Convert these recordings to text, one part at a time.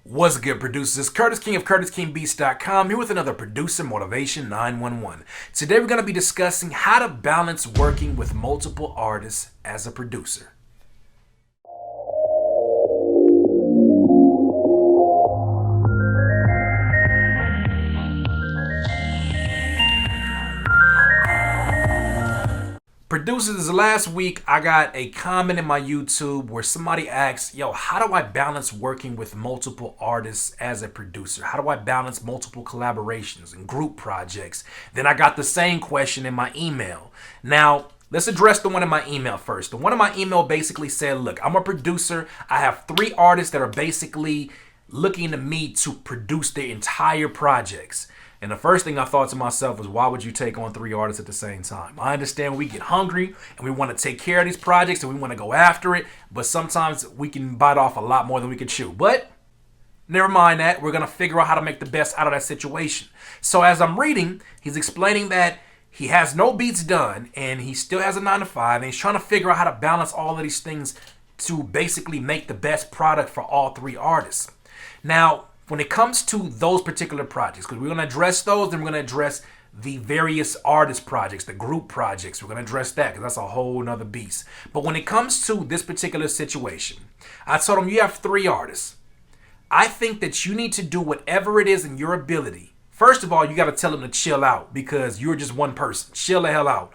What's good, producers? It's Curtis King of CurtisKingBeats.com here with another Producer Motivation 911. Today we're going to be discussing how to balance working with multiple artists as a producer. Producers, last week I got a comment in my YouTube where somebody asked, how do I balance working with multiple artists as a producer? How do I balance multiple collaborations and group projects? Then I got the same question in my email. Now, let's address the one in my email first. The one in my email basically said, look, I'm a producer. I have 3 artists that are basically looking to me to produce their entire projects. And the first thing I thought to myself was, why would you take on 3 artists at the same time? I understand we get hungry and we want to take care of these projects and we want to go after it, but sometimes we can bite off a lot more than we can chew. But never mind that. We're going to figure out how to make the best out of that situation. So as I'm reading, he's explaining that he has no beats done and he still has a 9 to 5 and he's trying to figure out how to balance all of these things to basically make the best product for all 3 artists. Now, when it comes to those particular projects, because we're going to address those, then we're going to address the various artist projects, the group projects. We're going to address that because that's a whole nother beast. But when it comes to this particular situation, I told him you have 3 artists. I think that you need to do whatever it is in your ability. First of all, you got to tell them to chill out because you're just one person. Chill the hell out.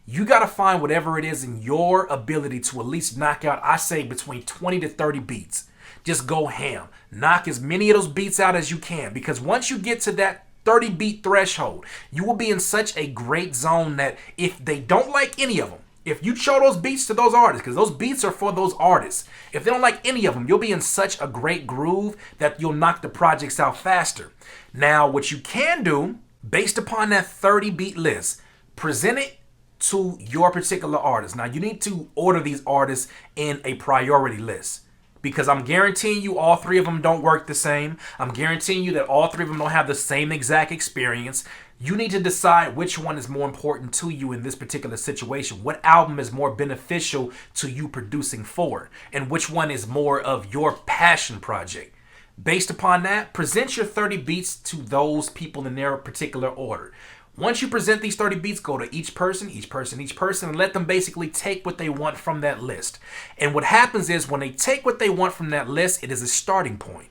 You got to find whatever it is in your ability to at least knock out, I say, between 20 to 30 beats. Just go ham. Knock as many of those beats out as you can, because once you get to that 30 beat threshold, you will be in such a great zone that if they don't like any of them, if you show those beats to those artists, because those beats are for those artists, if they don't like any of them, you'll be in such a great groove that you'll knock the projects out faster. Now, what you can do, based upon that 30 beat list, present it to your particular artist. Now, you need to order these artists in a priority list, because I'm guaranteeing you all 3 of them don't work the same. I'm guaranteeing you that all 3 of them don't have the same exact experience. You need to decide which one is more important to you in this particular situation. What album is more beneficial to you producing for? And which one is more of your passion project? Based upon that, present your 30 beats to those people in their particular order. Once you present these 30 beats, go to each person, and let them basically take what they want from that list. And what happens is when they take what they want from that list, it is a starting point.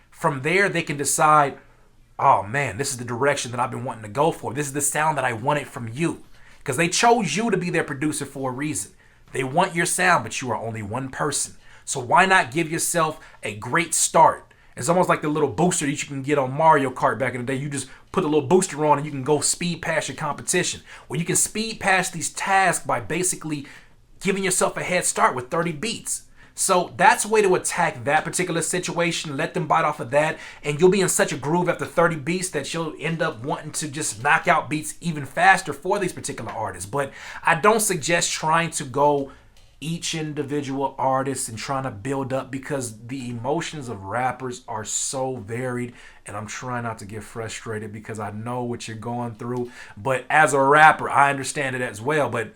From there, they can decide, oh man, this is the direction that I've been wanting to go for. This is the sound that I wanted from you. Because they chose you to be their producer for a reason. They want your sound, but you are only one person. So why not give yourself a great start? It's almost like the little booster that you can get on Mario Kart back in the day. You just put a little booster on and you can go speed past your competition. Well, you can speed past these tasks by basically giving yourself a head start with 30 beats. So that's a way to attack that particular situation. Let them bite off of that, and you'll be in such a groove after 30 beats that you'll end up wanting to just knock out beats even faster for these particular artists. But I don't suggest trying to go each individual artist and trying to build up, because the emotions of rappers are so varied, and I'm trying not to get frustrated because I know what you're going through. But as a rapper, I understand it as well. But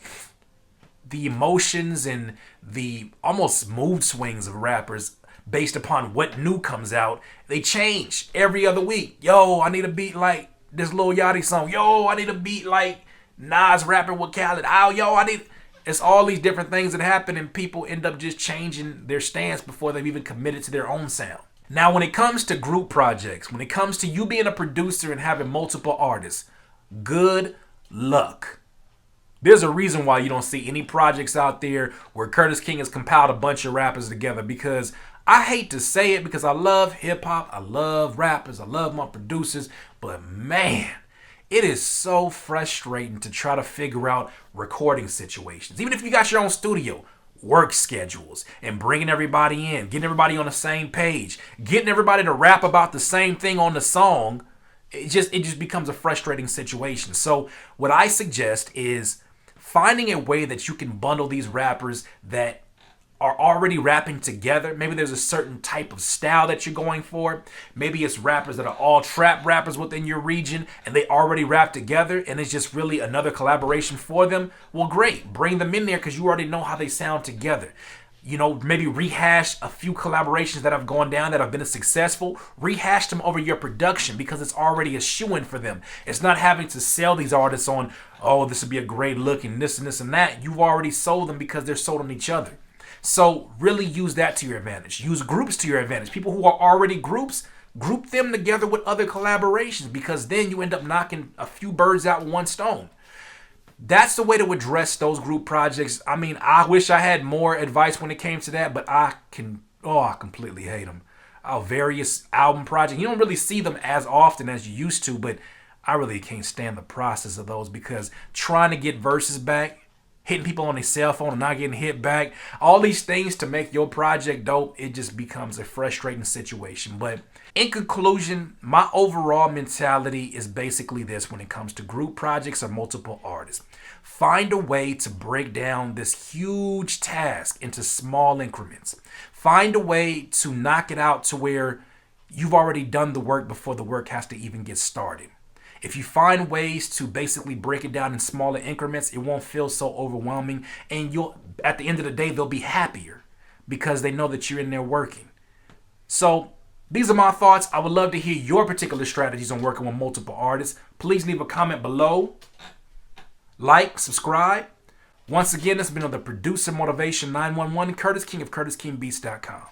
the emotions and the almost mood swings of rappers based upon what new comes out, they change every other week. Yo, I need a beat like this Lil Yachty song. Yo, I need a beat like Nas rapping with Khaled. It's all these different things that happen, and people end up just changing their stance before they've even committed to their own sound. Now, when it comes to group projects, when it comes to you being a producer and having multiple artists, good luck. There's a reason why you don't see any projects out there where Curtis King has compiled a bunch of rappers together, because I hate to say it, because I love hip-hop, I love rappers, I love my producers, but man, it is so frustrating to try to figure out recording situations. Even if you got your own studio, work schedules, and bringing everybody in, getting everybody on the same page, getting everybody to rap about the same thing on the song, it just becomes a frustrating situation. So what I suggest is finding a way that you can bundle these rappers that are already rapping together. Maybe there's a certain type of style that you're going for. Maybe it's rappers that are all trap rappers within your region and they already rap together and it's just really another collaboration for them. Well, great. Bring them in there because you already know how they sound together. Maybe rehash a few collaborations that have gone down that have been successful, rehash them over your production because it's already a shoo-in for them. It's not having to sell these artists on, oh, this would be a great look and this and that. You've already sold them because they're sold on each other. So really use that to your advantage. Use groups to your advantage. People who are already groups, group them together with other collaborations because then you end up knocking a few birds out with one stone. That's the way to address those group projects. I mean, I wish I had more advice when it came to that, but I completely hate them. Our various album projects, you don't really see them as often as you used to, but I really can't stand the process of those because trying to get verses back, hitting people on their cell phone and not getting hit back, all these things to make your project dope, it just becomes a frustrating situation. But in conclusion, my overall mentality is basically this when it comes to group projects or multiple artists. Find a way to break down this huge task into small increments. Find a way to knock it out to where you've already done the work before the work has to even get started. If you find ways to basically break it down in smaller increments, it won't feel so overwhelming, and at the end of the day, they'll be happier because they know that you're in there working. So these are my thoughts. I would love to hear your particular strategies on working with multiple artists. Please leave a comment below. Like, subscribe. Once again, this has been on the Producer Motivation 911, Curtis King of CurtisKingBeats.com.